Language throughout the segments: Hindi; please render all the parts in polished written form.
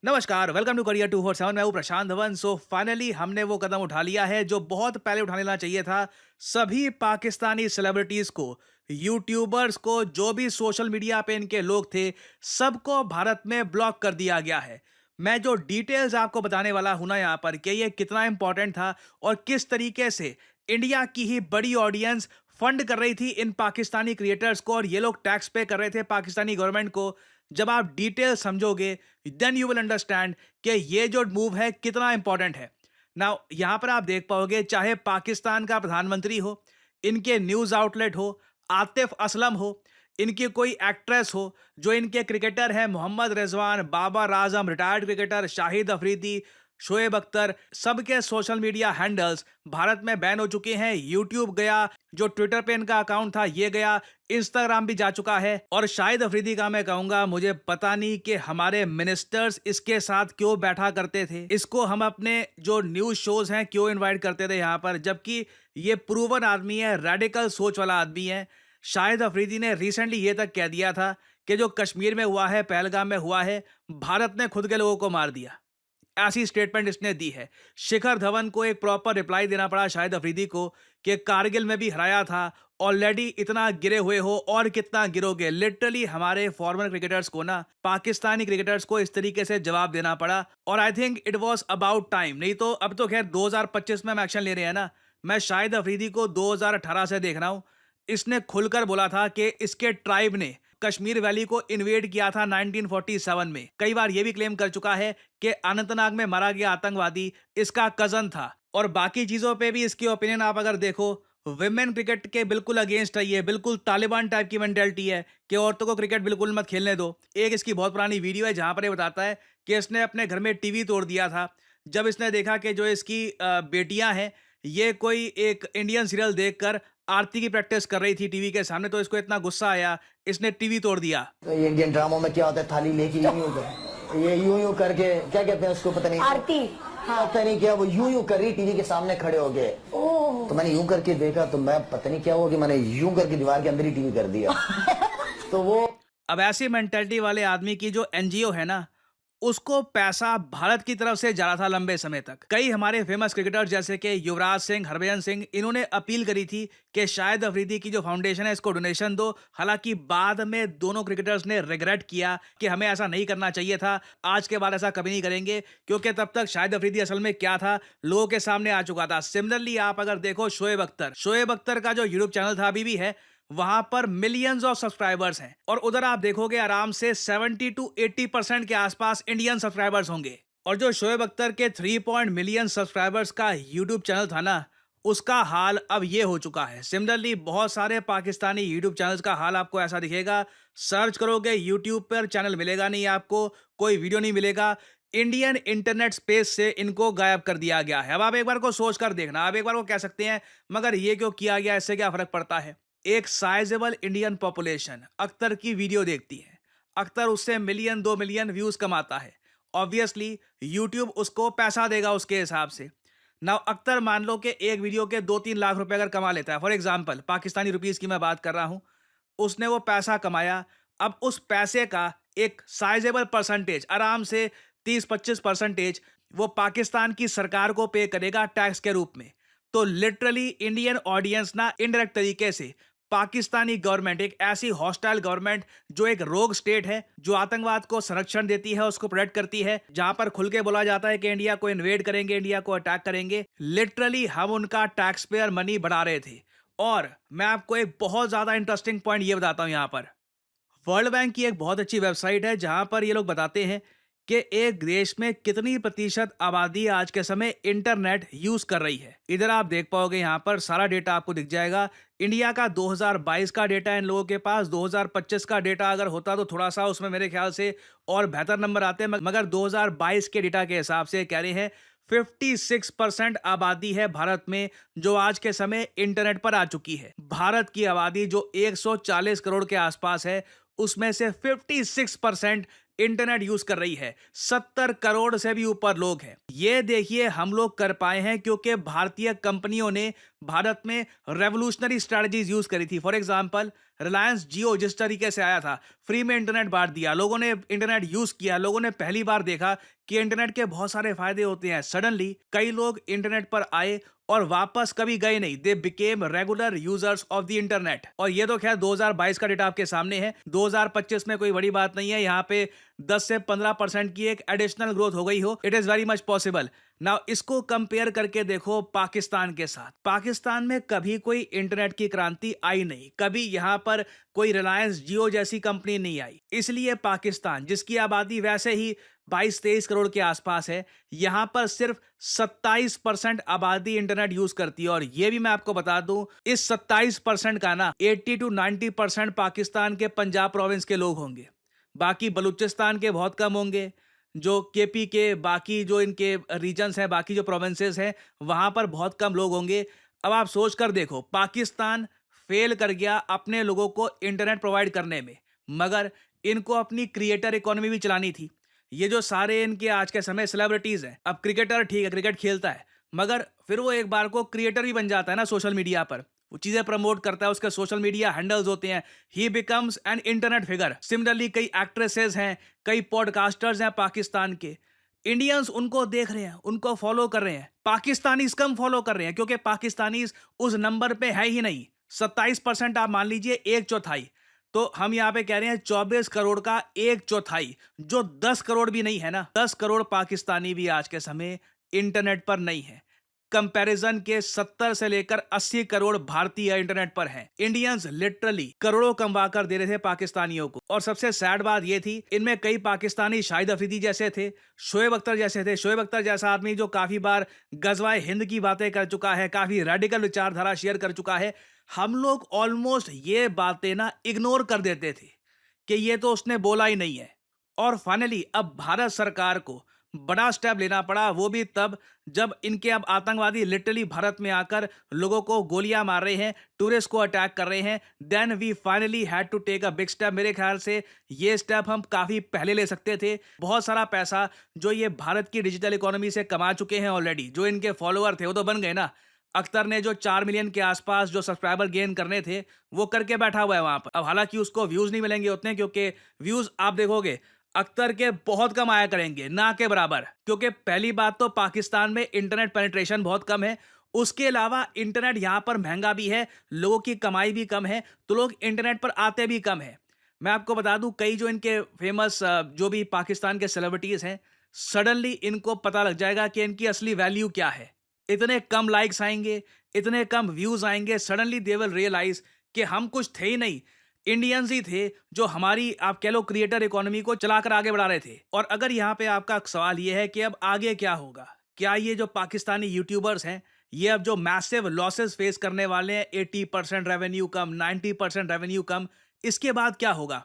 नमस्कार, वेलकम टू करियर 247। मैं हूं प्रशांत धवन। सो फाइनली हमने वो कदम उठा लिया है जो बहुत पहले उठा लेना चाहिए था। सभी पाकिस्तानी सेलिब्रिटीज को, यूट्यूबर्स को, जो भी सोशल मीडिया पे इनके लोग थे, सबको भारत में ब्लॉक कर दिया गया है। मैं जो डिटेल्स आपको बताने वाला हूं ना यहाँ पर कि ये कितना इंपॉर्टेंट था और किस तरीके से इंडिया की ही बड़ी ऑडियंस फंड कर रही थी इन पाकिस्तानी क्रिएटर्स को और ये लोग टैक्स पे कर रहे थे पाकिस्तानी गवर्नमेंट को। जब आप डिटेल समझोगे देन यू विल अंडरस्टैंड कि ये जो मूव है कितना इंपॉर्टेंट है। नाउ यहां पर आप देख पाओगे, चाहे पाकिस्तान का प्रधानमंत्री हो, इनके न्यूज आउटलेट हो, आतिफ असलम हो, इनकी कोई एक्ट्रेस हो, जो इनके क्रिकेटर हैं मोहम्मद रिजवान, बाबर आजम, रिटायर्ड क्रिकेटर शाहिद अफरीदी, शोएब अख्तर, सबके सोशल मीडिया हैंडल्स भारत में बैन हो चुके हैं। यूट्यूब गया, जो ट्विटर पे इनका अकाउंट था ये गया, इंस्टाग्राम भी जा चुका है। और शाहिद अफरीदी का मैं कहूंगा, मुझे पता नहीं कि हमारे मिनिस्टर्स इसके साथ क्यों बैठा करते थे, इसको हम अपने जो न्यूज शोज हैं क्यों इनवाइट करते थे यहाँ पर, जबकि ये प्रूवन आदमी है, रेडिकल सोच वाला आदमी है। शाहिद अफरीदी ने रिसेंटली ये तक कह दिया था कि जो कश्मीर में हुआ है, पहलगाम में हुआ है, भारत ने खुद के लोगों को मार दिया। ऐसी स्टेटमेंट इसने दी है। शिखर धवन को एक प्रॉपर रिप्लाई देना पड़ा शाहिद अफरीदी को कि कारगिल में भी हराया था, ऑलरेडी इतना गिरे हुए हो और कितना गिरोगे। लिटरली हमारे फॉरेनर क्रिकेटर्स को ना, पाकिस्तानी क्रिकेटर्स को इस तरीके से जवाब देना पड़ा और I think it was about time. नहीं तो अब तो खैर 2025 में हम एक्शन ले रहे हैं ना। मैं शाहिद अफरीदी को 2018 से देख रहा हूं। इसने खुलकर बोला था कि इसके ट्राइब ने कश्मीर वैली को इन्वेड किया था 1947 में। कई बार यह भी क्लेम कर चुका है कि अनंतनाग में मारा गया आतंकवादी इसका कजन था। और बाकी चीजों पे भी इसकी ओपिनियन आप अगर देखो, विमेन क्रिकेट के बिल्कुल अगेंस्ट है ये, बिल्कुल तालिबान टाइप की मेंटेलिटी है कि औरतों को क्रिकेट बिल्कुल मत खेलने दो। एक इसकी बहुत पुरानी वीडियो है जहां पर ये बताता है कि इसने अपने घर में टीवी तोड़ दिया था जब इसने देखा कि जो इसकी बेटियां हैं, ये कोई एक इंडियन सीरियल देखकर आरती की प्रैक्टिस कर रही थी टीवी के सामने, तो इसको इतना गुस्सा आया, इसने टीवी तोड़ दिया। तो ये इंडियन ड्रामों में क्या होता है, थाली लेके यूं यूं कर, ये यूं यूं करके क्या कहते हैं उसको, पता नहीं आरती। हाँ। पता नहीं क्या, वो यूं यूं कर रही टीवी के सामने खड़े हो गए। तो मैंने यूं करके देखा तो मैं पता नहीं क्या हुआ कि मैंने यूं करके दीवार के अंदर ही टीवी कर दिया। तो वो अब ऐसी मेंटेलिटी वाले आदमी की जो एनजीओ है ना, उसको पैसा भारत की तरफ से जा रहा था लंबे समय तक। कई हमारे फेमस क्रिकेटर जैसे कि युवराज सिंह, हरभजन सिंह, इन्होंने अपील करी थी कि शाहिद अफरीदी की जो फाउंडेशन है इसको डोनेशन दो। हालांकि बाद में दोनों क्रिकेटर्स ने रिग्रेट किया कि हमें ऐसा नहीं करना चाहिए था, आज के बाद ऐसा कभी नहीं करेंगे, क्योंकि तब तक शाहिद अफरीदी असल में क्या था लोगों के सामने आ चुका था। सिमिलरली आप अगर देखो शोएब अख्तर का जो यूट्यूब चैनल था अभी भी है, वहां पर मिलियंस ऑफ सब्सक्राइबर्स हैं और उधर आप देखोगे आराम से 70 टू 80% के आसपास इंडियन सब्सक्राइबर्स होंगे। और जो शोएब अख्तर के 3 मिलियन सब्सक्राइबर्स का यूट्यूब चैनल था ना, उसका हाल अब ये हो चुका है। सिमिलरली बहुत सारे पाकिस्तानी यूट्यूब चैनल्स का हाल आपको ऐसा दिखेगा। सर्च करोगे यूट्यूब पर, चैनल मिलेगा नहीं आपको, कोई वीडियो नहीं मिलेगा। इंडियन इंटरनेट स्पेस से इनको गायब कर दिया गया है। अब आप एक बार को सोच कर देखना, आप एक बार को कह सकते हैं मगर ये क्यों किया गया, इससे क्या फर्क पड़ता है। एक साइजेबल इंडियन पॉपुलेशन अख्तर की वीडियो देखती है, अख्तर उससे मिलियन 2 मिलियन व्यूज कमाता है, ऑब्वियसली यूट्यूब उसको पैसा देगा उसके हिसाब से। नाउ अख्तर मान लो कि एक वीडियो के 2-3 लाख रुपए अगर कमा लेता है, फॉर एग्जांपल पाकिस्तानी रुपीस की मैं बात कर रहा हूं, उसने वो पैसा कमाया। अब उस पैसे का एक साइजेबल परसेंटेज, आराम से 30-25% वो पाकिस्तान की सरकार को पे करेगा टैक्स के रूप में। तो लिटरली इंडियन ऑडियंस ना इनडायरेक्ट तरीके से पाकिस्तानी गवर्नमेंट, एक ऐसी हॉस्टाइल गवर्नमेंट जो एक रोग स्टेट है, जो आतंकवाद को संरक्षण देती है, उसको प्रोटेक्ट करती है, जहां पर खुल के बोला जाता है कि इंडिया को इन्वेड करेंगे, इंडिया को अटैक करेंगे, लिटरली हम उनका टैक्स पेयर मनी बढ़ा रहे थे। और मैं आपको एक बहुत ज्यादा इंटरेस्टिंग पॉइंट ये बताता हूं, यहां पर वर्ल्ड बैंक की एक बहुत अच्छी वेबसाइट है जहां पर ये लोग बताते हैं कि एक देश में कितनी प्रतिशत आबादी आज के समय इंटरनेट यूज कर रही है। इधर आप देख पाओगे, यहाँ पर सारा डेटा आपको दिख जाएगा। इंडिया का 2022 का डेटा है इन लोगों के पास। 2025 का डेटा अगर होता तो थोड़ा सा उसमें मेरे ख्याल से और बेहतर नंबर आते हैं, मगर 2022 के डेटा के हिसाब से कह रहे हैं 56% आबादी है भारत में जो आज के समय इंटरनेट पर आ चुकी है। भारत की आबादी जो 140 करोड़ के आसपास है, उसमें से 56% इंटरनेट यूज कर रही है। 70 करोड़ से भी ऊपर लोग हैं। ये देखिए हम लोग कर पाए हैं क्योंकि भारतीय कंपनियों ने भारत में रेवोल्यूशनरी स्ट्रेटजीज यूज करी थी। फॉर एग्जांपल रिलायंस जियो जिस तरीके से आया था, फ्री में इंटरनेट बांट दिया, लोगों ने इंटरनेट यूज किया, लोगों ने पहली बार देखा कि इंटरनेट के बहुत सारे फायदे होते हैं। सडनली कई लोग इंटरनेट पर आए और वापस कभी गए नहीं। They became regular users of the internet. और ये तो खैर 2022 का डेटा आपके सामने है। 2025 में कोई बड़ी बात नहीं है, यहाँ पे 10 से 15% की एक एडिशनल ग्रोथ हो गई हो। It is very much possible. Now इसको कंपेयर करके देखो पाकिस्तान के साथ। पाकिस्तान में कभी कोई इंटरनेट की क्रांति आई नहीं, कभी यहाँ पर कोई रिलायंस जियो जैसी कंपनी नहीं आई। इसलिए पाकिस्तान, जिसकी आबादी वैसे ही 22-23 करोड़ के आसपास है, यहां पर सिर्फ 27% आबादी इंटरनेट यूज करती है। और यह भी मैं आपको बता दूं, इस 27% का ना 80 to 90% पाकिस्तान के पंजाब प्रोविंस के लोग होंगे। बाकी बलूचिस्तान के बहुत कम होंगे। जो केपी के बाकी जो इनके रीजन्स हैं, बाकी जो प्रोविंसेस हैं, वहां पर बहुत कम लोग होंगे। अब आप सोच कर देखो, पाकिस्तान फेल कर गया अपने लोगों को इंटरनेट प्रोवाइड करने में, मगर इनको अपनी क्रिएटर इकोनॉमी भी चलानी थी। ये जो सारे इनके आज के समय सेलिब्रिटीज हैं, अब क्रिकेटर ठीक है, क्रिकेट खेलता है, मगर फिर वो एक बार को क्रिएटर भी बन जाता है ना सोशल मीडिया पर। वो चीजें प्रमोट करता है, उसके सोशल मीडिया हैंडल्स होते हैं। ही becomes an internet figure. Similarly कई एक्ट्रेसेस हैं, कई पॉडकास्टर्स हैं पाकिस्तान के। इंडियंस उनको देख रहे हैं, उनको फॉलो कर रहे हैं। पाकिस्तानीज कम फॉलो कर रहे हैं क्योंकि पाकिस्तानीज उस नंबर पे है ही नहीं। 27% आप मान लीजिए, एक चौथाई। तो हम यहाँ पे कह रहे हैं 24 करोड़ का एक चौथाई, जो 10 करोड़ भी नहीं है ना। 10 करोड़ पाकिस्तानी भी आज के समय इंटरनेट पर नहीं है। कंपैरिजन के 70 से लेकर 80 करोड़ भारतीय इंटरनेट पर हैं। इंडियंस लिटरली करोड़ों कमवा कर दे रहे थे पाकिस्तानियों को। और सबसे सैड बात ये थी, इनमें कई पाकिस्तानी शाहिद अफरीदी जैसे थे, शोएब अख्तर जैसे थे। शोएब अख्तर जैसा आदमी जो काफी बार गजवाए हिंद की बातें कर चुका है, काफी रेडिकल विचारधारा शेयर कर चुका है। हम लोग ऑलमोस्ट ये बातें ना इग्नोर कर देते थे कि ये तो उसने बोला ही नहीं है। और फाइनली अब भारत सरकार को बड़ा स्टेप लेना पड़ा, वो भी तब जब इनके अब आतंकवादी लिटरली भारत में आकर लोगों को गोलियां मार रहे हैं, टूरिस्ट को अटैक कर रहे हैं। Then we finally had to take a big step. मेरे ख्याल से ये स्टेप हम काफी पहले ले सकते थे। बहुत सारा पैसा जो ये भारत की डिजिटल इकोनॉमी से कमा चुके हैं ऑलरेडी, जो इनके फॉलोअर थे वो तो बन गए ना। अख्तर ने जो 4 मिलियन के आसपास जो सब्सक्राइबर गेन करने थे, वो करके बैठा हुआ है वहां पर। अब हालांकि उसको व्यूज नहीं मिलेंगे उतने, क्योंकि व्यूज आप देखोगे अख्तर के बहुत कम आया करेंगे, ना के बराबर। क्योंकि पहली बात तो पाकिस्तान में इंटरनेट पेनिट्रेशन बहुत कम है। उसके अलावा इंटरनेट यहां पर महंगा भी है, लोगों की कमाई भी कम है, तो लोग इंटरनेट पर आते भी कम है। मैं आपको बता दूं, कई जो इनके फेमस जो भी पाकिस्तान के सेलिब्रिटीज हैं, सडनली इनको पता लग जाएगा कि इनकी असली वैल्यू क्या है। इतने कम लाइक्स आएंगे, इतने कम व्यूज आएंगे, सडनली दे विल रियलाइज कि हम कुछ थे ही नहीं। इंडियंस ही थे जो हमारी आप कह लो क्रिएटर इकोनॉमी को चलाकर आगे बढ़ा रहे थे। और अगर यहाँ पे आपका सवाल ये है कि अब आगे क्या होगा, क्या ये जो पाकिस्तानी यूट्यूबर्स हैं, ये अब जो मैसिव लॉसेस फेस करने वाले हैं, 80% रेवेन्यू कम, 90% रेवेन्यू कम, इसके बाद क्या होगा?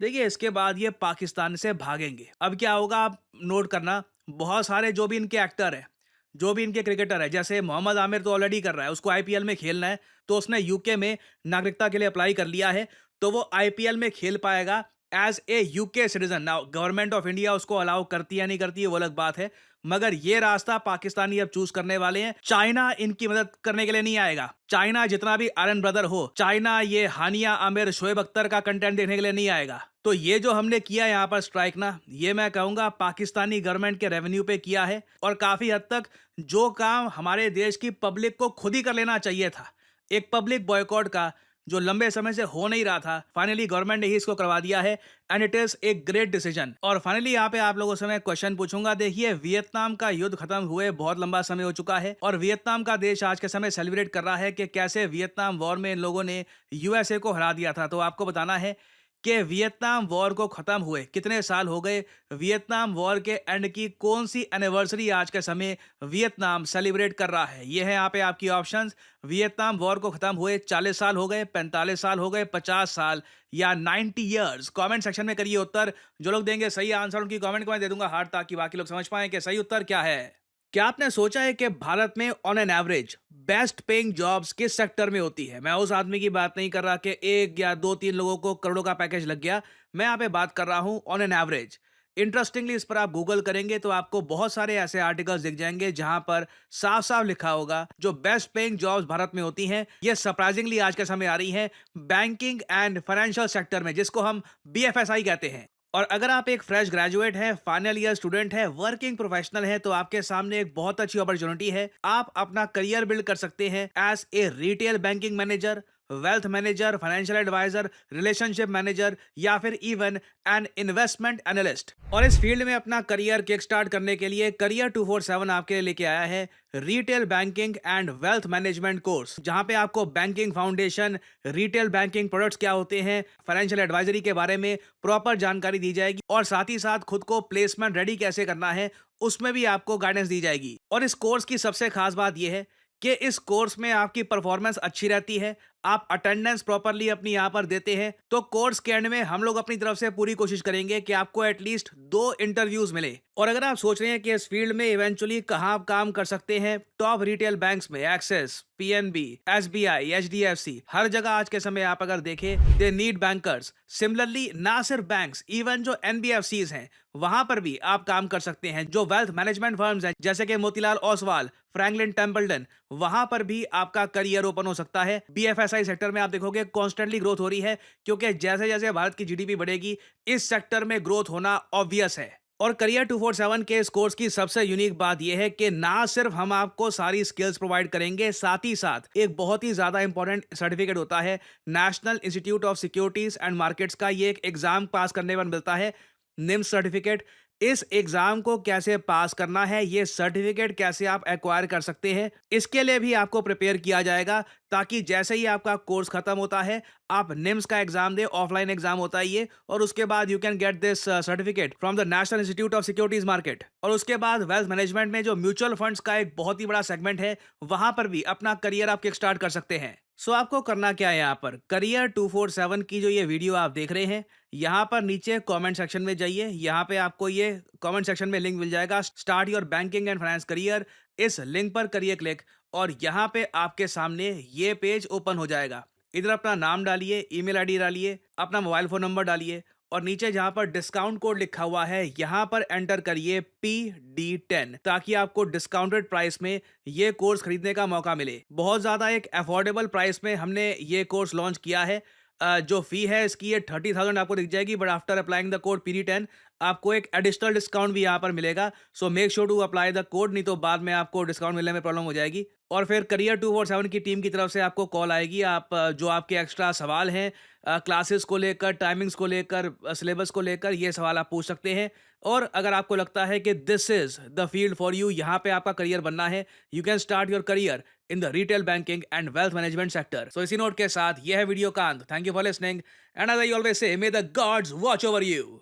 देखिए, इसके बाद ये पाकिस्तान से भागेंगे। अब क्या होगा आप नोट करना, बहुत सारे जो भी इनके एक्टर हैं, जो भी इनके क्रिकेटर है, जैसे मोहम्मद आमिर तो ऑलरेडी कर रहा है, उसको आईपीएल में खेलना है, तो उसने यूके में नागरिकता के लिए अप्लाई कर लिया है, तो वो आईपीएल में खेल पाएगा as a UK citizen. Now government of India उसको अलाउ करती है नहीं करती है वो अलग बात है, मगर ये रास्ता पाकिस्तानी अब चूज करने वाले हैं। चाइना इनकी मदद करने के लिए नहीं आएगा। चाइना जितना भी आयरन ब्रदर हो, चाइना ये हानिया आमिर, शोएब अख्तर का कंटेंट देखने के लिए नहीं आएगा। तो ये जो हमने किया यहाँ पर स्ट्राइक ना, ये मैं कहूंगा पाकिस्तानी गवर्नमेंट के रेवेन्यू पे किया है। और काफी हद तक जो काम हमारे देश की पब्लिक को खुद ही कर लेना चाहिए था, एक पब्लिक बॉयकॉट का, जो लंबे समय से हो नहीं रहा था, फाइनली गवर्नमेंट ने ही इसको करवा दिया है। And it is a great decision. और फाइनली यहाँ पे आप लोगों से मैं क्वेश्चन पूछूंगा। देखिए, वियतनाम का युद्ध खत्म हुए बहुत लंबा समय हो चुका है, और वियतनाम का देश आज के समय सेलिब्रेट कर रहा है कि कैसे वियतनाम वॉर में इन लोगों ने यूएसए को हरा दिया था। तो आपको बताना है कि वियतनाम वॉर को खत्म हुए कितने साल हो गए, वियतनाम वॉर के एंड की कौन सी एनिवर्सरी आज के समय वियतनाम सेलिब्रेट कर रहा है। ये है यहाँ पे आपकी ऑप्शंस। वियतनाम वॉर को खत्म हुए 40 साल हो गए, 45 साल हो गए, 50 साल या 90 ईयर्स। कमेंट सेक्शन में करिए उत्तर। जो लोग देंगे सही आंसर, उनकी कमेंट को मैं दे दूंगा हार्ट, ताकि बाकी लोग समझ पाएं कि सही उत्तर क्या है। क्या आपने सोचा है कि भारत में on an average best paying jobs किस सेक्टर में होती है? मैं उस आदमी की बात नहीं कर रहा कि एक या दो तीन लोगों को करोड़ों का पैकेज लग गया। मैं यहाँ पे बात कर रहा हूँ ऑन एन एवरेज। इंटरेस्टिंगली इस पर आप गूगल करेंगे तो आपको बहुत सारे ऐसे आर्टिकल्स दिख जाएंगे जहां पर साफ साफ लिखा होगा जो बेस्ट पेइंग जॉब्स भारत में होती हैं ये सरप्राइजिंगली आज के समय आ रही हैं बैंकिंग एंड फाइनेंशियल सेक्टर में, जिसको हम बीएफएसआई कहते हैं। और अगर आप एक फ्रेश ग्रेजुएट हैं, फाइनल ईयर स्टूडेंट हैं, वर्किंग प्रोफेशनल हैं, तो आपके सामने एक बहुत अच्छी अपॉर्चुनिटी है। आप अपना करियर बिल्ड कर सकते हैं as a retail banking manager, wealth manager, financial advisor, relationship manager या फिर इवन एन इन्वेस्टमेंट एनालिस्ट। और इस फील्ड में अपना करियर किक स्टार्ट करने के लिए करियर 247 आपके लिए लेके आया है retail banking and wealth management course, जहां पे आपको banking foundation, retail banking products क्या होते हैं, फाइनेंशियल एडवाइजरी के बारे में प्रॉपर जानकारी दी जाएगी और साथ ही साथ खुद को प्लेसमेंट रेडी कैसे करना है उसमें भी आपको गाइडेंस दी जाएगी। और इस कोर्स की सबसे खास बात यह है कि इस कोर्स में आपकी परफॉर्मेंस अच्छी रहती है, आप अटेंडेंस प्रॉपरली अपनी यहाँ पर देते हैं, तो कोर्स के एंड में हम लोग अपनी तरफ से पूरी कोशिश करेंगे कि आपको एटलीस्ट 2 इंटरव्यूज मिले। और अगर आप सोच रहे हैं कि इस फील्ड में इवेंचुअली कहाँ आप काम कर सकते हैं, टॉप रिटेल बैंक्स में एक्सिस, पीएनबी, एसबीआई, एचडीएफसी, हर जगह आज के समय आप अगर देखें दे नीड बैंकर्स। सिमिलरली ना सिर्फ बैंक्स, इवन जो एनबीएफसीज हैं वहां पर भी आप काम कर सकते हैं। जो वेल्थ मैनेजमेंट फर्म्स हैं जैसे कि मोतीलाल ओसवाल, फ्रैंकलिन टेम्पल्टन, वहां पर भी आपका करियर ओपन हो सकता है। बीएफएसआई सेक्टर में आप देखोगे कॉन्स्टेंटली ग्रोथ हो रही है, क्योंकि जैसे जैसे भारत की जीडीपी बढ़ेगी इस सेक्टर में ग्रोथ होना ऑब्वियस है। और करियर 247 के इस कोर्स की सबसे यूनिक बात यह है कि ना सिर्फ हम आपको सारी स्किल्स प्रोवाइड करेंगे, साथ ही साथ एक बहुत ही ज्यादा इंपॉर्टेंट सर्टिफिकेट होता है national institute of securities and markets का। ये एक एग्जाम पास करने पर मिलता है, निम्स सर्टिफिकेट। इस एग्जाम को कैसे पास करना है, ये सर्टिफिकेट कैसे आप एक्वायर कर सकते हैं, इसके लिए भी आपको प्रिपेयर किया जाएगा, ताकि जैसे ही आपका कोर्स खत्म होता है आप निम्स का एग्जाम दे, ऑफलाइन एग्जाम होता है ये, और उसके बाद you can get this certificate from the national institute of securities market. और उसके बाद वेल्थ मैनेजमेंट में जो म्यूचुअल फंड्स का एक बहुत ही बड़ा सेगमेंट है, वहां पर भी अपना करियर आप किक स्टार्ट कर सकते हैं। सो आपको करना क्या है, यहाँ पर करियर 247 की जो ये वीडियो आप देख रहे हैं, यहाँ पर नीचे कमेंट सेक्शन में जाइए। यहाँ पे आपको ये कमेंट सेक्शन में लिंक मिल जाएगा, start your banking and finance career. इस लिंक पर करिए क्लिक और यहाँ पे आपके सामने ये पेज ओपन हो जाएगा। इधर अपना नाम डालिए, ईमेल आईडी डालिए, अपना मोबाइल फोन नंबर डालिए और नीचे जहां पर डिस्काउंट कोड लिखा हुआ है यहां पर एंटर करिए PD10, ताकि आपको डिस्काउंटेड प्राइस में ये कोर्स खरीदने का मौका मिले। बहुत ज्यादा एक अफोर्डेबल प्राइस में हमने ये कोर्स लॉन्च किया है। जो फी है इसकी ये 30,000 आपको दिख जाएगी, but after applying the code PD10 आपको एक एडिशनल डिस्काउंट भी यहाँ पर मिलेगा। So make sure to apply the code, नहीं तो बाद में आपको डिस्काउंट मिलने में प्रॉब्लम हो जाएगी। और फिर करियर 247 की टीम की तरफ से आपको कॉल आएगी। आप जो आपके एक्स्ट्रा सवाल हैं क्लासेस को लेकर, टाइमिंग्स को लेकर, सिलेबस को लेकर, ये सवाल आप पूछ सकते हैं। और अगर आपको लगता है कि this is the field for you, यहाँ पे आपका करियर बनना है, you can start your career in the retail banking and wealth management sector. So इसी नोट के साथ यह है वीडियो का अंत। Thank you for listening and as I always say, may the gods watch over you.